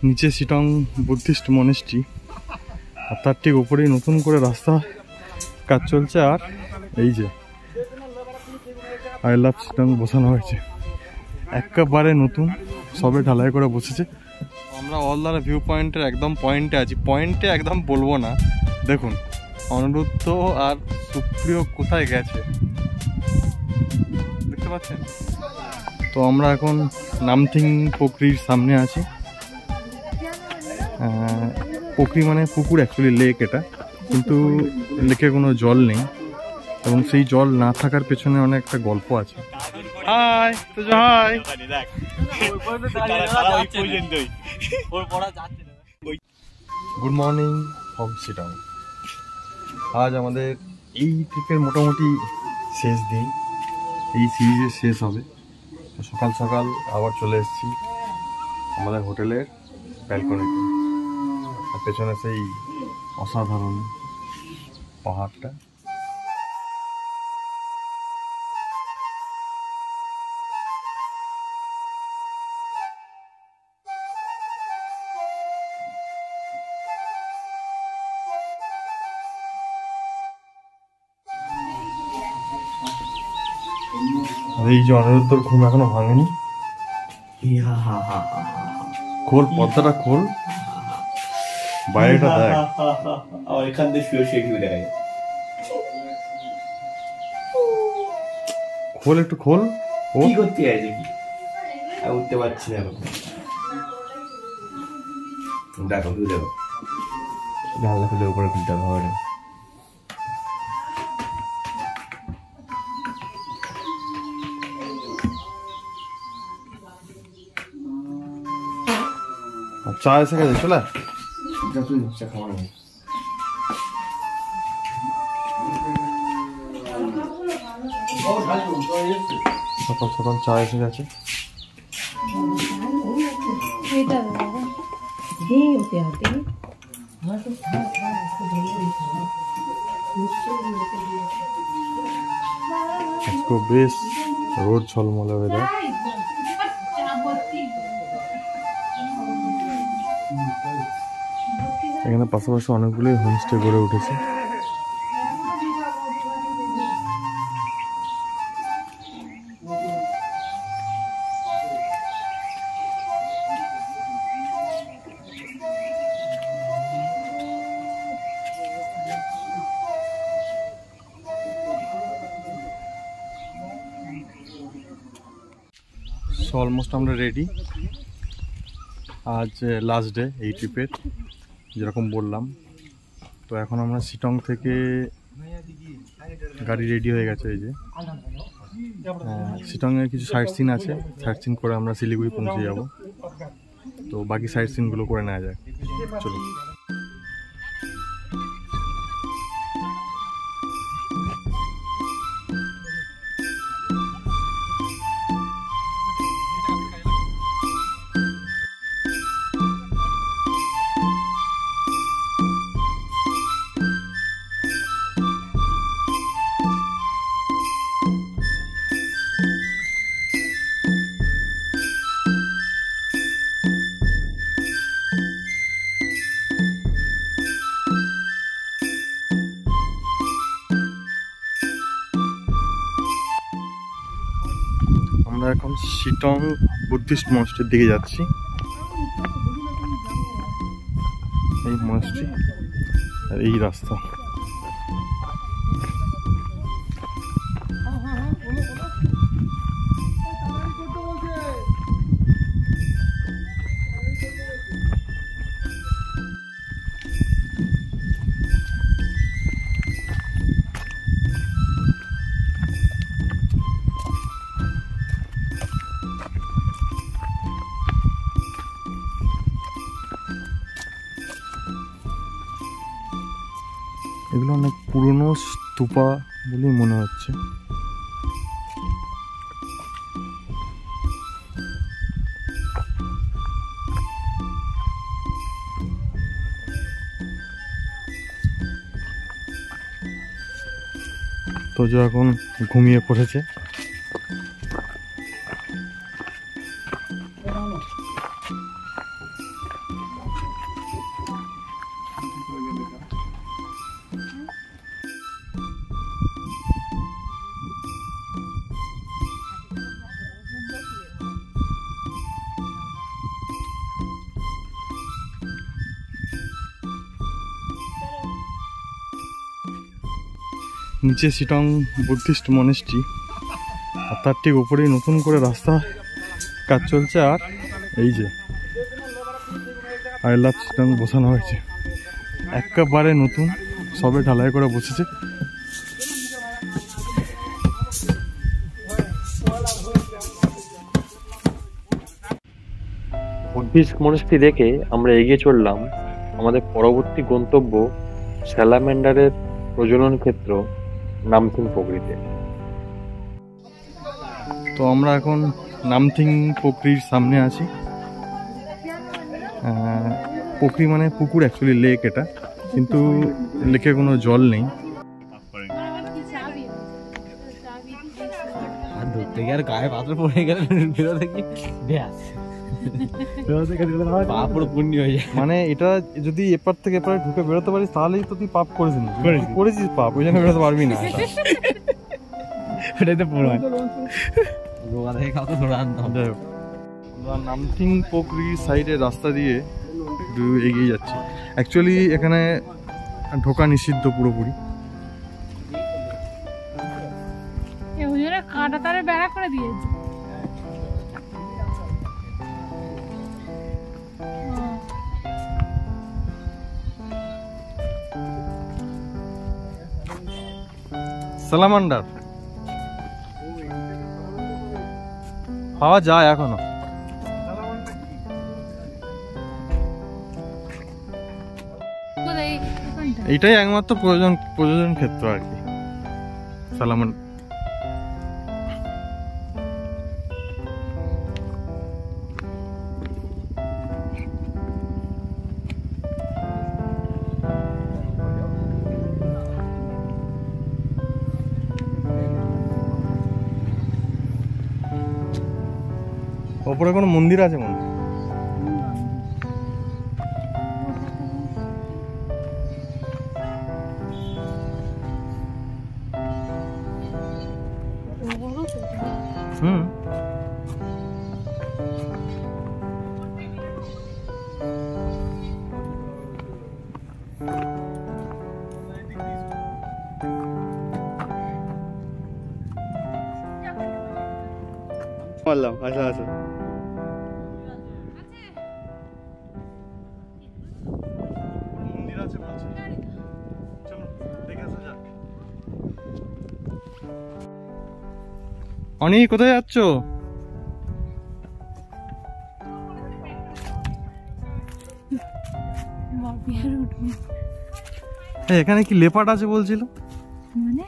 নিচে Sittong Buddhist monastery, আর তার ঠিক উপরেই নতুন করে রাস্তা কাজ চলছে। আর এই যে আই লাভ শিটং বসানো হয়েছে, একেবারে নতুন, সবে ঢালাই করে বসেছে। আমরা অলদারা ভিউ পয়েন্টের একদম পয়েন্টে আছি, পয়েন্টে একদম বলবো না। দেখুন অনিরুদ্ধ আর সুপ্রিয় কোথায় গেছে দেখতে পাচ্ছেন। তো আমরা এখন নামথিং পোখরির সামনে আছি। পোখরি মানে পুকুর, অ্যাকচুয়ালি লেক এটা, কিন্তু লেকে কোনো জল নেই, এবং সেই জল না থাকার পেছনে অনেক একটা গল্প আছে। হাই তো hi, good morning from Sittong. আজ আমাদের এই ট্রিপের মোটামুটি শেষ দিন, এই সিরিজের শেষ হবে। সকাল সকাল আবার চলে এসেছি আমাদের হোটেলের ব্যালকনিতে, আর পেছনে সেই অসাধারণ পাহাড়টা। এই যে অনিরুদ্ধর ঘুম এখনো ভাঙেনি। খোল পর্দাটা খোল, বাইরেটা দেখ। এখান থেকে শুয়ে শুয়ে ঘুরে দেখা যায়। খোল একটু খোল। ও কি করতে আছে কি? আমি উঠতে পারছি না এখন। দেখো তুই দেখো, জানলা খুলে উপরে খুলতে হবে না। চা এসে গেছে, চলে চা খাওয়া নেই। সকাল সকাল চা এসে গেছে। আজকে বেশ রোদ ঝলমলে ওয়েদার। এখানে পাশাপাশি অনেকগুলোই হোমস্টে গড়ে উঠেছে। সো অলমোস্ট আমরা রেডি। আজ লাস্ট ডে এই ট্রিপের, যেরকম বললাম। তো এখন আমরা শিটং থেকে গাড়ি রেডি হয়ে গেছে। এই যে শিটংয়ের কিছু সাইট সিন আছে, সাইট সিন করে আমরা শিলিগুড়ি পৌঁছে যাব। তো বাকি সাইট সিনগুলো করে নেওয়া যায়, চলুন। আমরা এখন শিটং বুদ্ধিস্ট মনেস্ট্রির দিকে যাচ্ছি। এই মনেস্ট্রি আর এই রাস্তা। এগুলো অনেক পুরনো স্তূপা বলেই মনে হচ্ছে। তোজো এখন ঘুমিয়ে পড়েছে। নিচে শিটং বুদ্ধিস্ট মনেস্ট্রি, আর তার ঠিক উপরেই নতুন করে রাস্তা কাজ চলছে। আর এই যে আই লাভ শিটং বসানো হয়েছে, একেবারে নতুন, সবে ঢালাই করে বসেছে। বুদ্ধিস্ট মনস্ট্রি দেখে আমরা এগিয়ে চললাম আমাদের পরবর্তী গন্তব্য স্যালামেন্ডারের প্রজনন ক্ষেত্র নামথিং পোখরিতে। তো আমরা এখন নামথিং পোখরির সামনে আছি। পোখরি মানে পুকুর, অ্যাকচুয়ালি লেক এটা, কিন্তু লেকে কোনো জল নেই। ধরতে গিয়ে আর গায়ে পাথর পড়ে গেলে বেরোতে কি ব্যাস পা পুরো পুণ্য হয়ে যায়। মানে এটা যদি এপার থেকে এপারে ঢুকে বেরোতে পারিস তাহলেই তো তুই পাপ করেছিস, করেছিস পাপ, ওই জন্য বেরোতে পারবি না। এটাই তো প্রমাণ। রোগা দেখে খাও তো ধরে আনতে হবে। আমরা নামথিং পোখরির সাইডে রাস্তা দিয়ে একটু এগিয়ে যাচ্ছি। অ্যাকচুয়ালি এখানে ঢোকা নিষিদ্ধ পুরোপুরি। কাঁটা তারে বেড়া করে দিয়েছে। সালামান্ডার পাওয়া যায় এখনো। এইটাই একমাত্র প্রযোজন ক্ষেত্র আর কি, সালামান। ওপরে কোনো মন্দির আছে মনে হয়। হুম, বললাম আচ্ছা আচ্ছা। মন্দির আছে বলছে, চলো দেখে আসা যাক। অনি কোথায় যাচ্ছ? এখানে কি লেপার্ড আছে বলছিল? মানে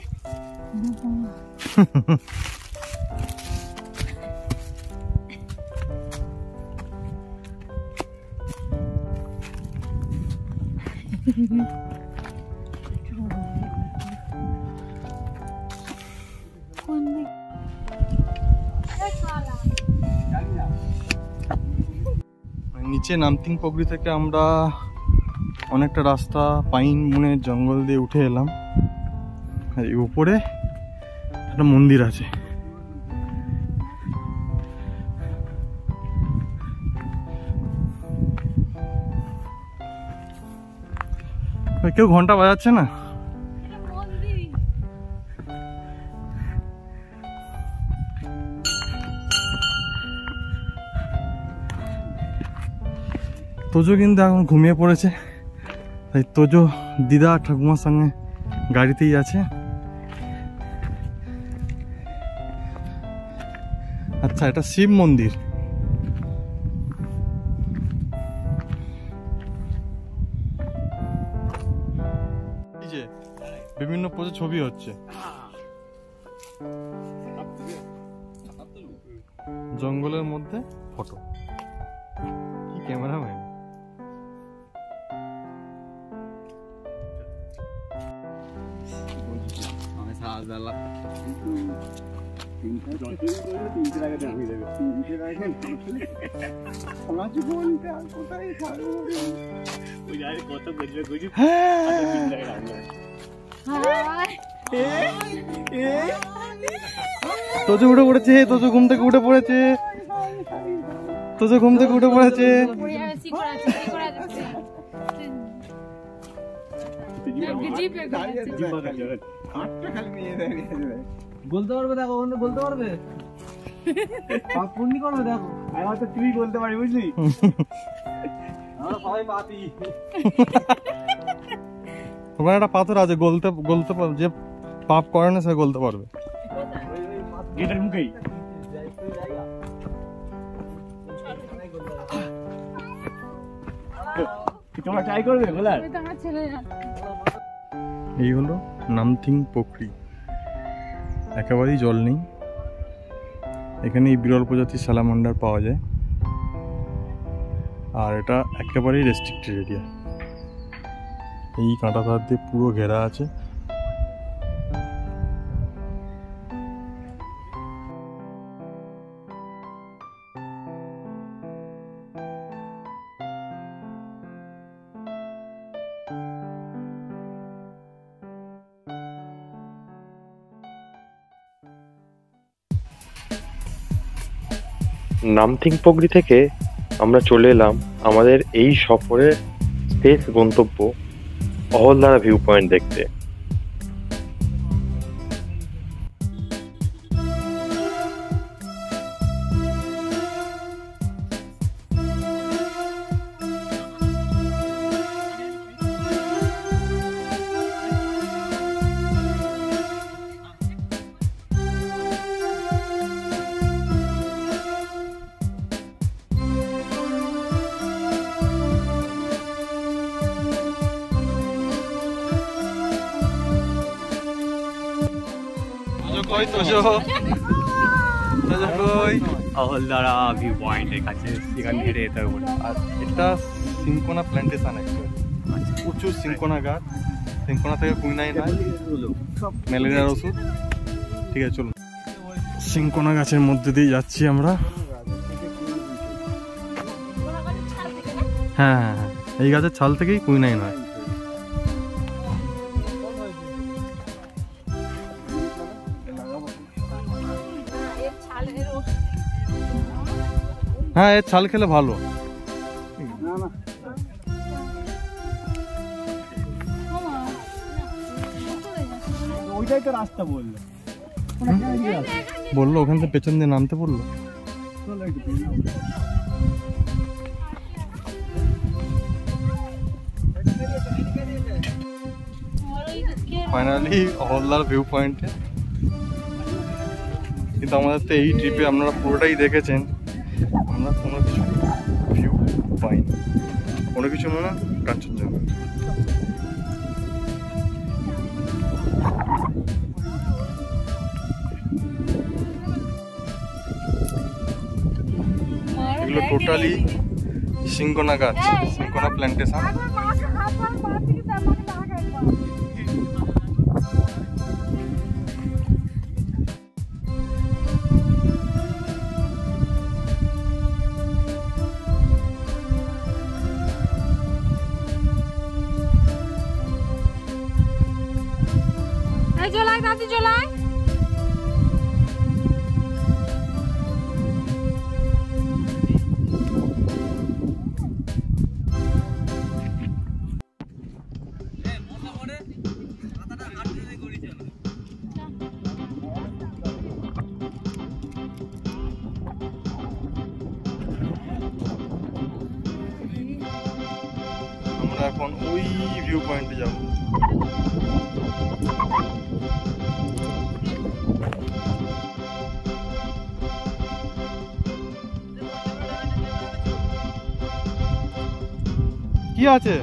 নিচে নামথিং পোখরি থেকে আমরা অনেকটা রাস্তা পাইন বনের জঙ্গল দিয়ে উঠে এলাম, আর এই উপরে একটা মন্দির আছে। কেউ ঘন্টা বাজাচ্ছে না? তোজো কিন্তু এখন ঘুমিয়ে পড়েছে, তাই তোজো দিদা ঠাকুমার সঙ্গে গাড়িতেই আছে। আচ্ছা, এটা শিব মন্দির। এই যে বিভিন্ন পোজে ছবি হচ্ছে, জঙ্গলের মধ্যে ফটো। কি ক্যামেরাম্যান! তোজো উঠে পড়েছে, তোজো ঘুম থেকে উঠে পড়েছে, তোজো ঘুম থেকে উঠে পড়েছে। বলতে পারবে, দেখো বলতে পারবে, পূর্ণি করবে, দেখো আমার তো তুই বলতে পারি, বুঝলি? আমরা সবাই পাতি। তোমার একটা পাথর আছে, গলতে গলতে পারবে, যে পাপ করে না সে গলতে পারবে। গেটের মুখেই তোমরা ট্রাই করবে বলার। এই হলো নামথিং পোখরি, একেবারেই জল নেই এখানে। এই বিরল প্রজাতির স্যালামান্ডার পাওয়া যায়, আর এটা একেবারেই রেস্ট্রিক্টেড এরিয়া। এই কাঁটা তার দিয়ে পুরো ঘেরা আছে। নামথিং পোখরি থেকে আমরা চলে এলাম আমাদের এই সফরের শেষ গন্তব্য অহলদারা ভিউ পয়েন্ট দেখতে। অহলদারা ভিউ পয়েন্টের কাছে, সেখানে হেঁটে যেতে হবে। আর এটা সিনকোনা প্ল্যান্টেশন অ্যাকচুয়ালি, প্রচুর সিনকোনা গাছ। সিনকোনা থেকে কুইনাইন হয়, ম্যালেরিয়ার ওষুধ। ঠিক আছে চলুন, সিনকোনা গাছের মধ্যে দিয়ে যাচ্ছি আমরা। হ্যাঁ হ্যাঁ হ্যাঁ, এই গাছের ছাল থেকেই কুইনাইন হয়। হ্যাঁ, এর ছাল খেলে ভালো। ওইটাই তো রাস্তা বললো, বললো ওখান থেকে পেছন দিয়ে নামতে বললো। ফাইনালি অহলদার ভিউ পয়েন্টে। কিন্তু আমাদের তো এই ট্রিপে আপনারা পুরোটাই দেখেছেন, আমরা কোনো কিছু ভিউ পাইনি, কোনো কিছু মানে কাঞ্চনজঙ্ঘা। এগুলো টোটালি সিনকোনা গাছ, সিনকোনা প্ল্যান্টেশন। চলাই দাদি চলাই। আমরা এখন ওই ভিউ পয়েন্টে যাব। কি আছে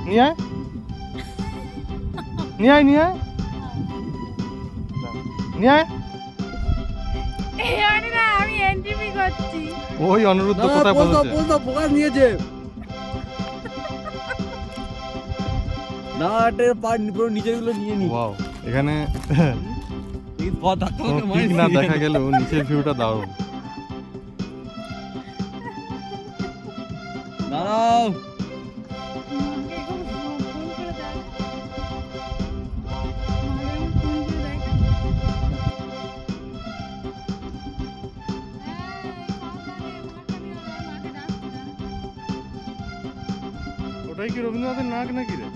নিয়ে আয়, নিয়ে আয়, নিয়ে আয়, নিয়ে আয়। আমি এনটিপি করছি। ওই অনিরুদ্ধ কোথায় বলছে? ফোকাস নিয়েছে না, এটা পার পুরো নিচের গুলো নিয়ে নি। ওয়াও, এখানে ঠিক না দেখা গেলেও নিচের ভিউটা দারুণ। ওটাই কি রবীন্দ্রনাথের নাক নাকি রে?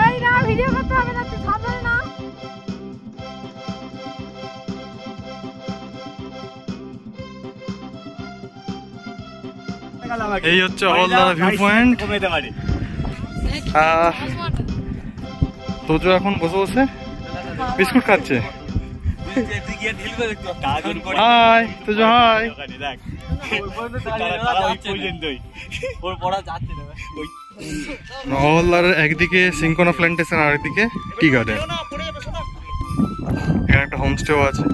এই না ভিডিও করতে হবে না, তুই সাবধানে না। এই হচ্ছে হলদারা ভিউ পয়েন্ট। তোজো এখন বসে বসে বিস্কুট খাচ্ছে। High Tojo, high. হলদারের একদিকে সিনকোনা প্ল্যান্টেশন আর একদিকে টি গার্ডেন। এখানে একটা হোমস্টেও আছে,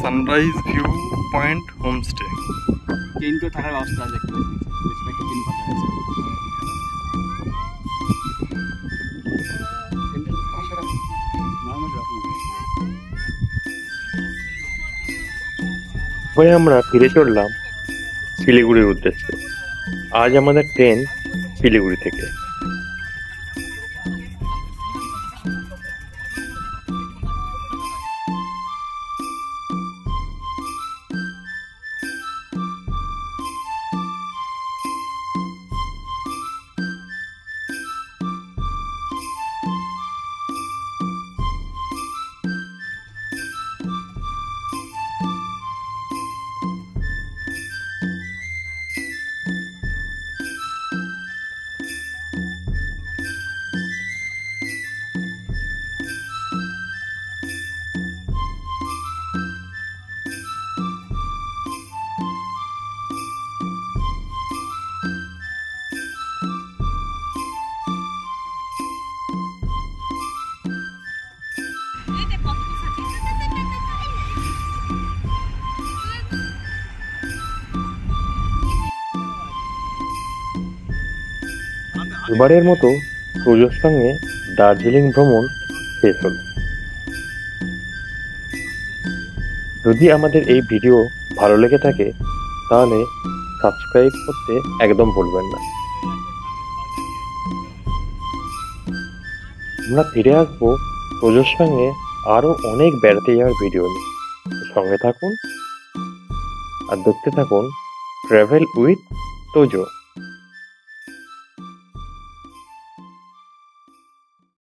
সানরাইজ ভিউ পয়েন্ট হোমস্টে। থাকার ব্যবস্থা আছে। এরপরে আমরা ফিরে চললাম শিলিগুড়ির উদ্দেশ্যে। আজ আমাদের ট্রেন শিলিগুড়ি থেকে। এবারের মতো তোজোর সঙ্গে দার্জিলিং ভ্রমণ শেষ হলো। যদি আমাদের এই ভিডিও ভালো লেগে থাকে তাহলে সাবস্ক্রাইব করতে একদম ভুলবেন না। আমরা ফিরে আসবো তোজোর সঙ্গে আরো অনেক বেড়াতে যাওয়ার ভিডিও নিয়ে। সঙ্গে থাকুন আর দেখতে থাকুন ট্রাভেল উইথ তোজো।